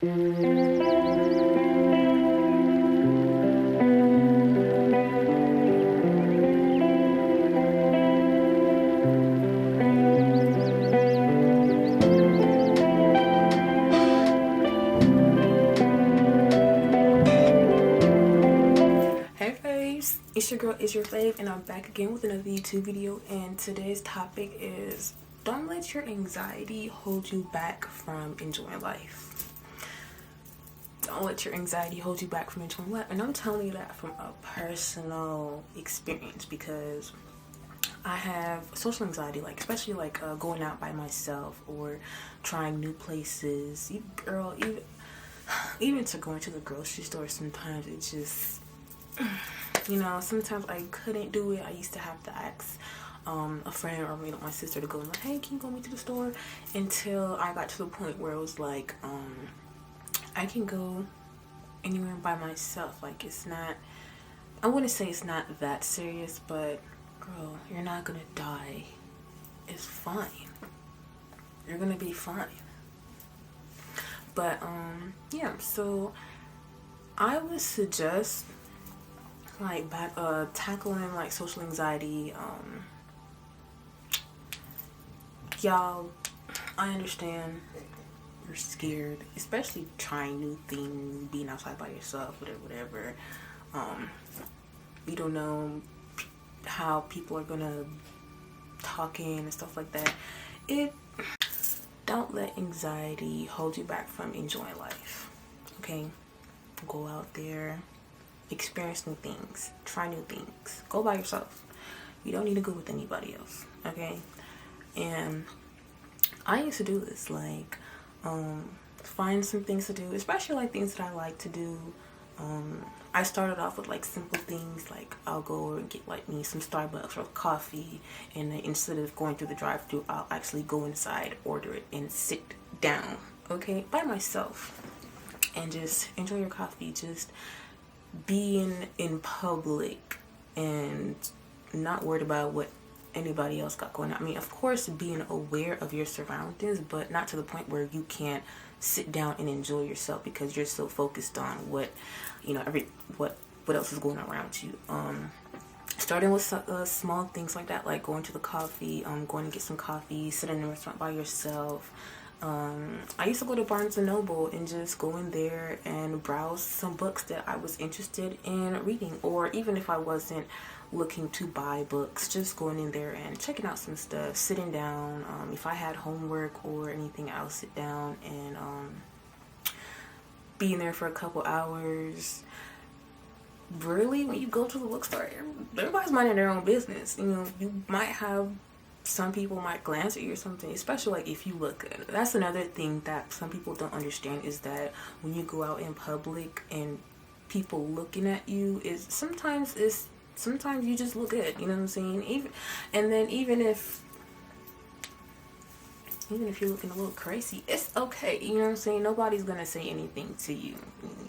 Hey faves, it's your girl, it's your fave, and I'm back again with another YouTube video. And today's topic is don't let your anxiety hold you back from enjoying life. Don't let your anxiety hold you back from enjoying life. And I'm telling you that from a personal experience because I have social anxiety, like especially like going out by myself or trying new places. Even to going to the grocery store, sometimes it just, sometimes I couldn't do it. I used to have to ask a friend or my sister to go and like, hey, can you go with me to the store? Until I got to the point where it was like, I can go anywhere by myself. Like it's not, I wouldn't say it's not that serious, but girl, you're not gonna die. It's fine. You're gonna be fine. But yeah, so I would suggest like tackling like social anxiety. Y'all, I understand you're scared, especially trying new things, being outside by yourself, whatever. You don't know how people are gonna talk in and stuff like that. Don't let anxiety hold you back from enjoying life. Okay, go out there, experience new things, try new things, go by yourself. You don't need to go with anybody else. Okay, and I used to do this, like find some things to do, especially like things that I like to do. I started off with like simple things, like I'll go and get like me some Starbucks or coffee, and then instead of going through the drive-thru, I'll actually go inside, order it, and sit down, okay, by myself, and just enjoy your coffee. Just being in public and not worried about what anybody else got going on. I mean, of course, being aware of your surroundings, but not to the point where you can't sit down and enjoy yourself because you're so focused on what else is going on around you. Starting with small things like that, like going to the coffee, going to get some coffee, sitting in a restaurant by yourself. I used to go to Barnes and Noble and just go in there and browse some books that I was interested in reading, or even if I wasn't looking to buy books, just going in there and checking out some stuff, sitting down. If I had homework or anything, I'll sit down and be in there for a couple hours. Really, when you go to the bookstore, everybody's minding their own business. You might have some people might glance at you or something, especially like if you look good. That's another thing that some people don't understand, is that when you go out in public and people looking at you, sometimes you just look good, you know what I'm saying? Even if you're looking a little crazy, it's okay, you know what I'm saying? Nobody's gonna say anything to you.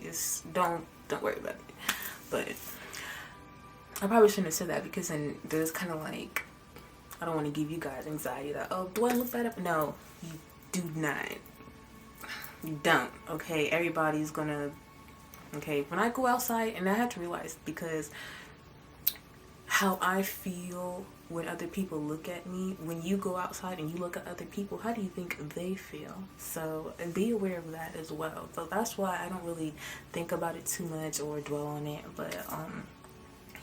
Just don't worry about it. But I probably shouldn't have said that, because then there's kind of like, I don't want to give you guys anxiety that, oh, do I look that up? No, you do not. You don't, okay? Everybody's gonna, okay? When I go outside, and I have to realize, because how I feel when other people look at me, when you go outside and you look at other people, how do you think they feel? So, and be aware of that as well. So that's why I don't really think about it too much or dwell on it. But,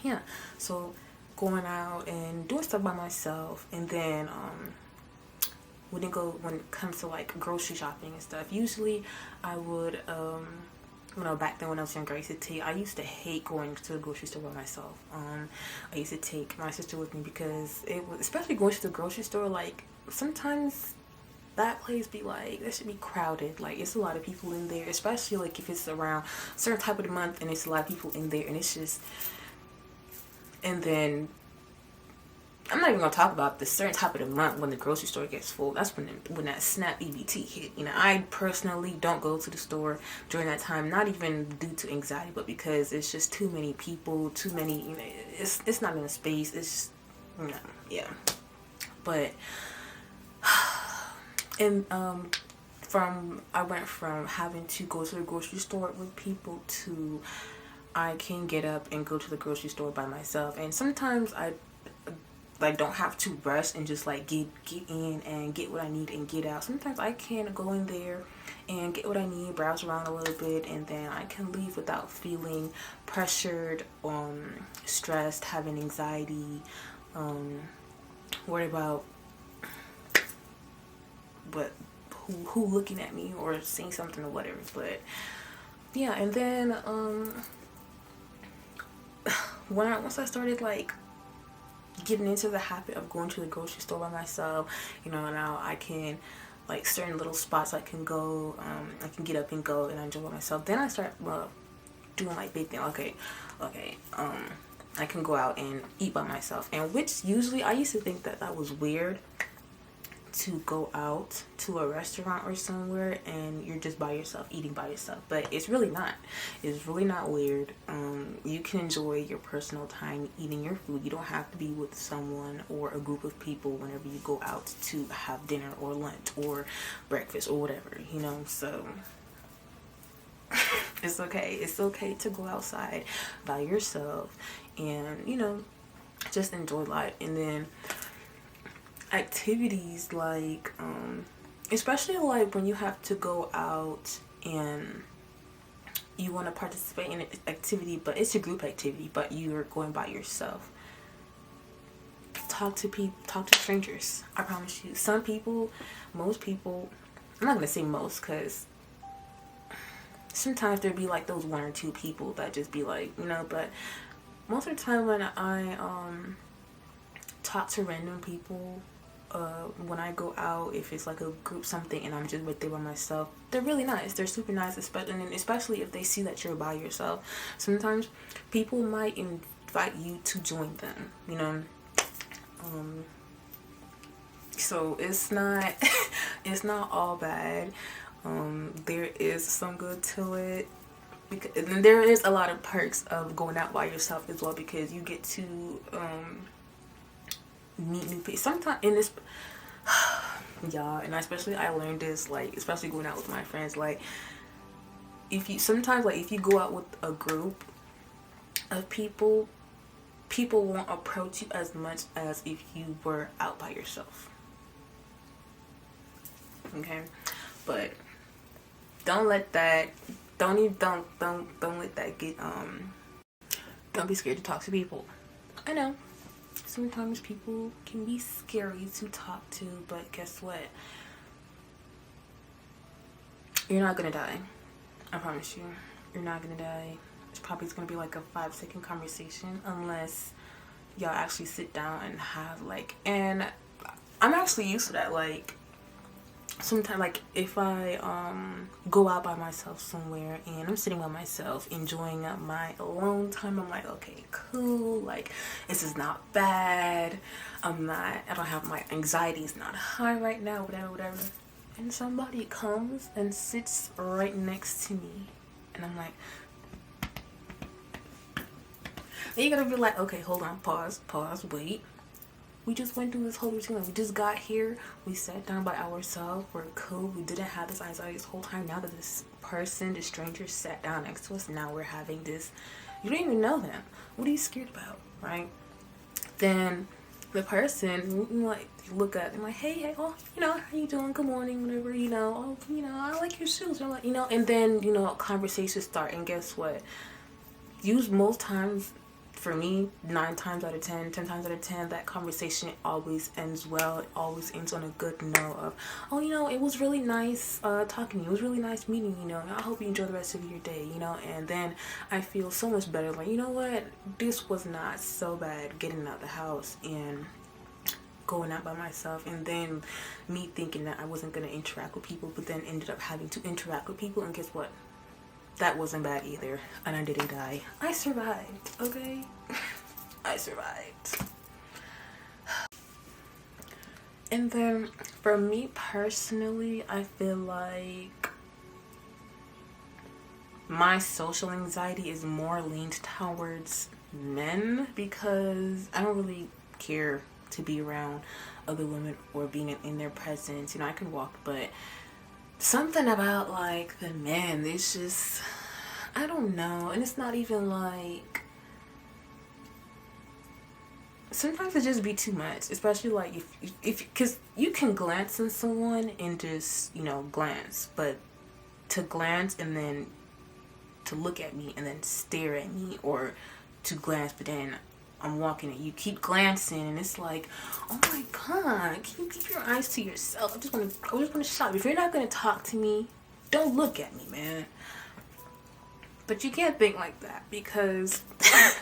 yeah, so going out and doing stuff by myself, and then when it comes to like grocery shopping and stuff, usually I would back then when I was younger, I used to hate going to the grocery store by myself. I used to take my sister with me, because it was, especially going to the grocery store, like sometimes that place should be crowded. Like it's a lot of people in there, especially like if it's around a certain type of the month and it's a lot of people in there, and it's just, and then I'm not even gonna talk about the certain type of the month when the grocery store gets full. That's when that snap EBT hit. I personally don't go to the store during that time, not even due to anxiety, but because it's just too many people, too many. It's not in a space. It's just, yeah. But and I went from having to go to the grocery store with people to I can get up and go to the grocery store by myself. And sometimes I like don't have to rush and just like get in and get what I need and get out. Sometimes I can go in there and get what I need, browse around a little bit, and then I can leave without feeling pressured, stressed, having anxiety, worried about who looking at me or saying something or whatever. But yeah, and then once I started like getting into the habit of going to the grocery store by myself, now I can like certain little spots I can go, I can get up and go and I enjoy myself. Then I start doing like big thing. Okay, I can go out and eat by myself, and which usually I used to think that was weird, to go out to a restaurant or somewhere and you're just by yourself eating by yourself. But it's really not weird. You can enjoy your personal time eating your food. You don't have to be with someone or a group of people whenever you go out to have dinner or lunch or breakfast or whatever, so it's okay to go outside by yourself and just enjoy life. And then activities like especially like when you have to go out and you want to participate in an activity, but it's a group activity, but you're going by yourself. Talk to strangers. I promise you, most people, I'm not gonna say most, because sometimes there'd be like those one or two people that just be like, but most of the time when I talk to random people, when I go out, if it's like a group something and I'm just right there by myself, they're really nice. They're super nice, especially if they see that you're by yourself. Sometimes people might invite you to join them, so it's not it's not all bad. There is some good to it, and there is a lot of perks of going out by yourself as well, because you get to meet new people sometimes in this y'all. And especially I learned this, like, especially going out with my friends, like if you go out with a group of people won't approach you as much as if you were out by yourself. Okay, but don't let that get don't be scared to talk to people. I know sometimes people can be scary to talk to, but guess what? You're not gonna die. I promise you. You're not gonna die. It's probably gonna be like a 5-second conversation, unless y'all actually sit down and have like, and I'm actually used to that. Like sometimes, like if I go out by myself somewhere and I'm sitting by myself enjoying my alone time, I'm like, okay, cool, like this is not bad. I don't have, my anxiety is not high right now, whatever. And somebody comes and sits right next to me and I'm like, then you're gonna be like, okay, hold on, pause, wait. We just went through this whole routine. Like, we just got here. We sat down by ourselves. We're cool. We didn't have this anxiety this whole time. Now that this stranger sat down next to us, now we're having this. You don't even know them. What are you scared about, right? Then the person, like, look at them like, hey, oh, how you doing? Good morning, whatever, oh, I like your shoes. You're like, and then, conversations start. And guess what? Most times, for me, 9 times out of 10, 10 times out of 10, that conversation always ends well. It always ends on a good note of, oh, it was really nice talking to you. It was really nice meeting you. I hope you enjoy the rest of your day, And then I feel so much better. Like, you know what? This was not so bad getting out the house and going out by myself. And then me thinking that I wasn't going to interact with people, but then ended up having to interact with people. And guess what? That wasn't bad either, and I didn't die. I survived, okay? I survived. And then, for me personally, I feel like my social anxiety is more leaned towards men, because I don't really care to be around other women or being in their presence. I can walk, but something about like the men, it's just, I don't know. And it's not even like, sometimes it just be too much, especially like if because you can glance at someone and just, you know, glance, but to glance and then to look at me and then stare at me, or to glance but then I'm walking and you keep glancing, and it's like, oh my god, can you keep your eyes to yourself? I just want to shop. If you're not gonna talk to me, don't look at me, man. But you can't think like that, because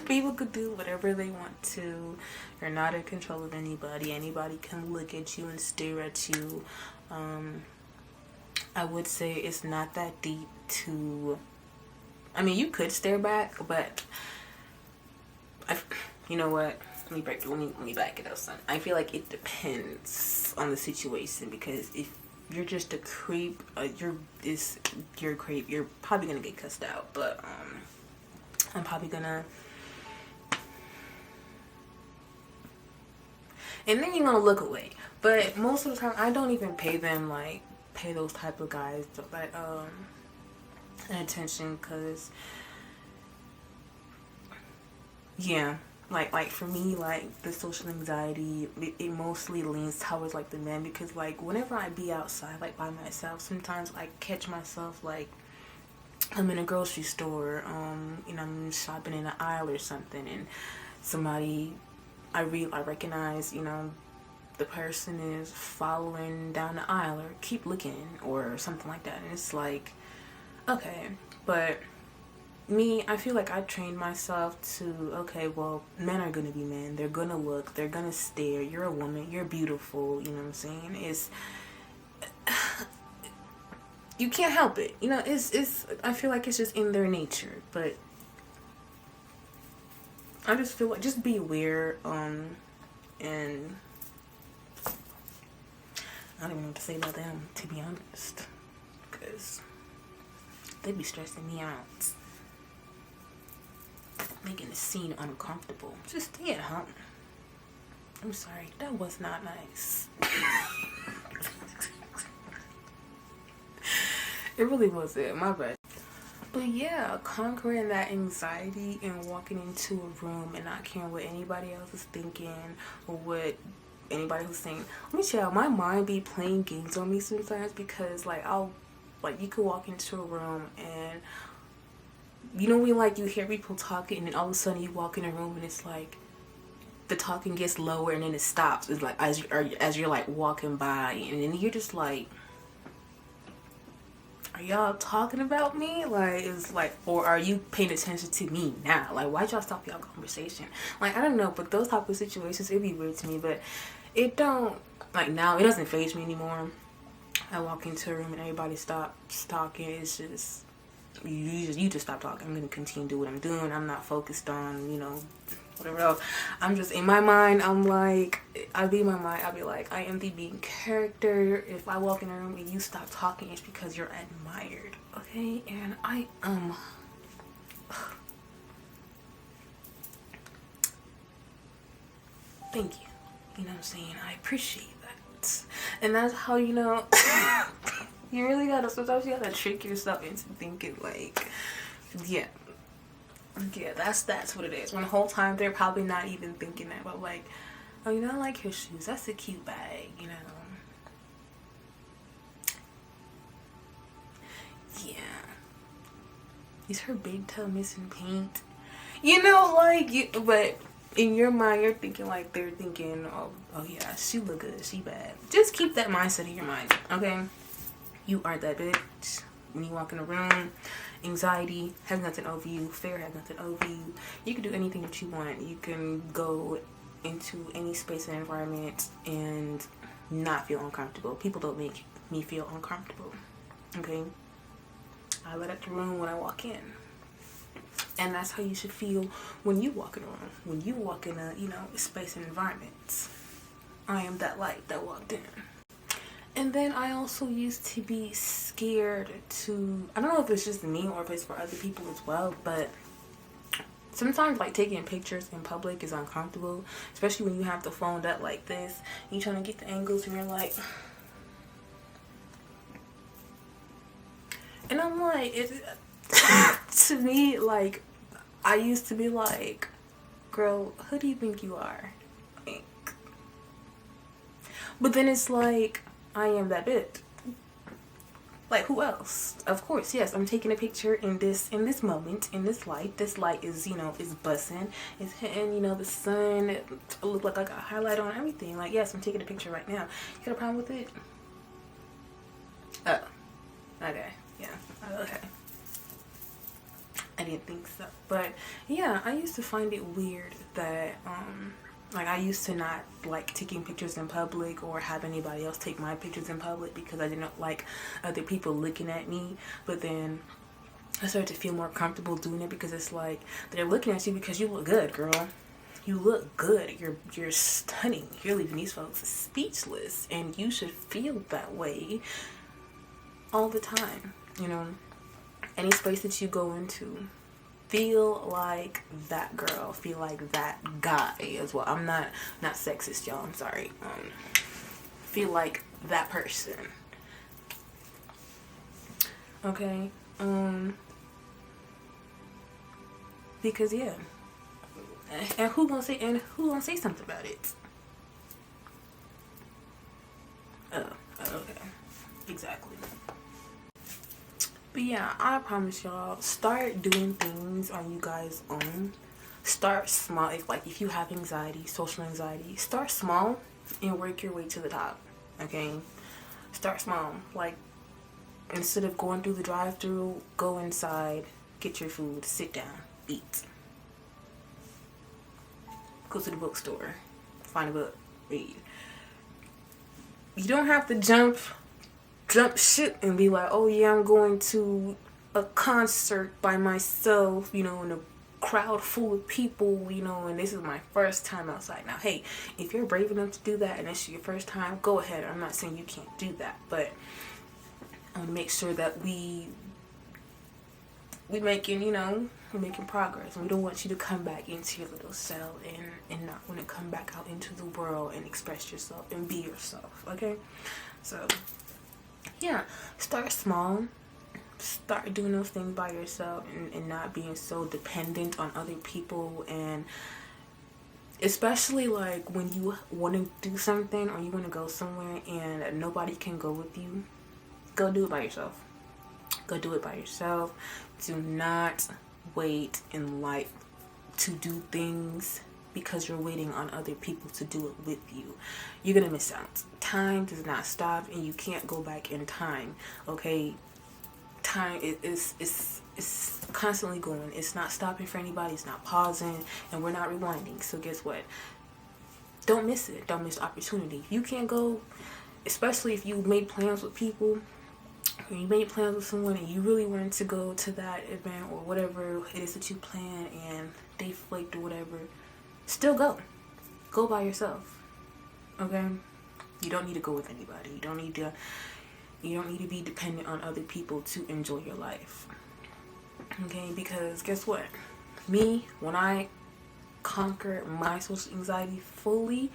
people could do whatever they want to. You're not in control of anybody. Anybody can look at you and stare at you. I would say it's not that deep to, I mean, you could stare back, but you know what? Let me back it up, son. I feel like it depends on the situation, because if you're just a creep, you're a creep, you're probably gonna get cussed out. But I'm probably gonna, and then you're gonna look away. But most of the time, I don't even pay those type of guys like attention, because yeah, like for me, like the social anxiety, it mostly leans towards like the men, because like whenever I be outside like by myself, sometimes I catch myself like I'm in a grocery store, you know, I'm shopping in an aisle or something, and somebody I recognize, you know, the person is following down the aisle or keep looking or something like that, and it's like, okay, but me, I feel like I trained myself to, okay, well, men are gonna be men. They're gonna look. They're gonna stare. You're a woman. You're beautiful. You know what I'm saying? It's, you can't help it. You know, it's. I feel like it's just in their nature. But I just feel like, just be aware. And I don't even know what to say about them, to be honest, because they be stressing me out, making the scene uncomfortable. Just stay at home. I'm sorry, that was not nice. It really wasn't, my bad. But yeah, conquering that anxiety and walking into a room and not caring what anybody else is thinking or what anybody who's saying. Let me tell y'all, my mind be playing games on me sometimes, because like you could walk into a room and, you know, when like you hear people talking and then all of a sudden you walk in a room and it's like the talking gets lower and then it stops. It's like as you're like walking by, and then you're just like, are y'all talking about me? Like, it's like, or are you paying attention to me now? Like, why'd y'all stop y'all conversation? Like, I don't know, but those type of situations, it'd be weird to me, but it don't, like now, it doesn't faze me anymore. I walk into a room and everybody stops talking. It's just, you just stop talking. I'm gonna continue to do what I'm doing. I'm not focused on, you know, whatever else. I'm just in my mind. I'm like, I'll be in my mind. I'll be like, I am the main character. If I walk in a room and you stop talking, it's because you're admired, okay? And I thank you. You know what I'm saying? I appreciate that. And that's how, you know, you really gotta, sometimes you gotta trick yourself into thinking like, yeah, that's what it is. When the whole time they're probably not even thinking that, but like, oh, you know, I like your shoes. That's a cute bag, you know. Yeah. Is her big toe missing paint? You know, like, but in your mind, you're thinking like they're thinking, oh yeah, she look good, she bad. Just keep that mindset in your mind, okay? You aren't that bitch. When you walk in a room, anxiety has nothing over you. Fear has nothing over you. You can do anything that you want. You can go into any space and environment and not feel uncomfortable. People don't make me feel uncomfortable, okay? I let up the room when I walk in. And that's how you should feel when you walk in a room. When you walk in a, you know, space and environment. I am that light that walked in. And then I also used to be scared to, I don't know if it's just me or if it's for other people as well, but sometimes like taking pictures in public is uncomfortable, especially when you have the phone up like this and you're trying to get the angles and you're like, And I'm like, to me, like, I used to be like, girl, who do you think you are? Like, but then it's like, I am that bitch. Like, who else? Of course, yes, I'm taking a picture in this moment, in this light. This light is, you know, is busting. It's hitting, you know, the sun. It look like I got a highlight on everything. Like, yes, I'm taking a picture right now. You got a problem with it? Oh, okay, yeah, okay. I didn't think so. But yeah, I used to find it weird that like, I used to not like taking pictures in public or have anybody else take my pictures in public because I didn't like other people looking at me. But then I started to feel more comfortable doing it because it's like, they're looking at you because you look good, girl. You look good. You're stunning. You're leaving these folks speechless, and you should feel that way all the time. You know, any space that you go into, feel like that girl, feel like that guy as well. I'm not sexist, y'all, I'm sorry. Feel like that person. Okay? Because yeah. And who gonna say something about it? Oh, okay. Exactly. But yeah, I promise y'all, start doing things on you guys' own. Start small. If you have anxiety, social anxiety, start small and work your way to the top. Okay? Start small. Like, instead of going through the drive-thru, go inside, get your food, sit down, eat. Go to the bookstore, find a book, read. You don't have to jump shit and be like, oh yeah, I'm going to a concert by myself, you know, in a crowd full of people, you know, and this is my first time outside. Now, hey, if you're brave enough to do that and it's your first time, go ahead. I'm not saying you can't do that, but make sure that we making, you know, we're making progress. We don't want you to come back into your little cell and not want to come back out into the world and express yourself and be yourself. Okay, so yeah, start small. Start doing those things by yourself and not being so dependent on other people. And especially like when you want to do something or you want to go somewhere and nobody can go with you, go do it by yourself. Go do it by yourself. Do not wait in life to do things because you're waiting on other people to do it with you. You're gonna miss out. Time does not stop, and you can't go back in time. Okay, time is constantly going. It's not stopping for anybody. It's not pausing, and we're not rewinding. So guess what? Don't miss it. Don't miss the opportunity. You can't go, especially if you made plans with people. When you made plans with someone and you really wanted to go to that event or whatever it is that you plan and they flaked or whatever, still go. Go by yourself. Okay? You don't need to go with anybody. You don't need to be dependent on other people to enjoy your life. Okay? Because guess what? Me, when I conquer my social anxiety fully,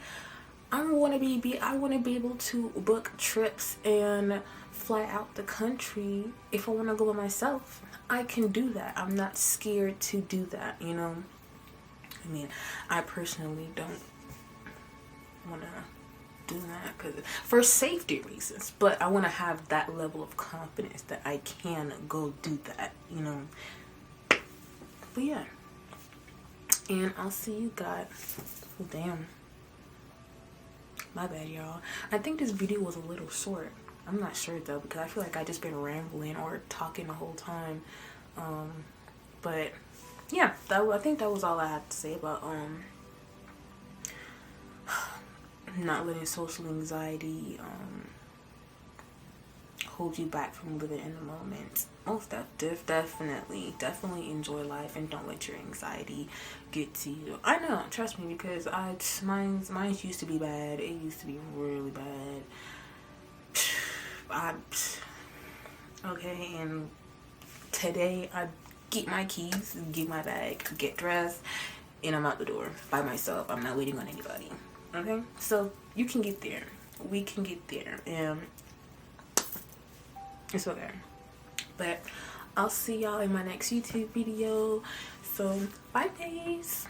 I want to be able to book trips and fly out the country. If I want to go by myself, I can do that. I'm not scared to do that, you know. I mean, I personally don't want to do that for safety reasons, but I want to have that level of confidence that I can go do that, you know. But yeah, and I'll see you guys. Oh, damn. My bad, y'all. I think this video was a little short. I'm not sure though, because I feel like I just been rambling or talking the whole time. But yeah, I think that was all I had to say about not letting social anxiety hold you back from living in the moment. Most definitely enjoy life and don't let your anxiety get to you. I know, trust me, because mine used to be bad. It used to be really bad. Okay, and today I get my keys, get my bag, get dressed, and I'm out the door by myself. I'm not waiting on anybody. Okay, so you can get there. We can get there, and it's okay. But I'll see y'all in my next YouTube video. So bye guys.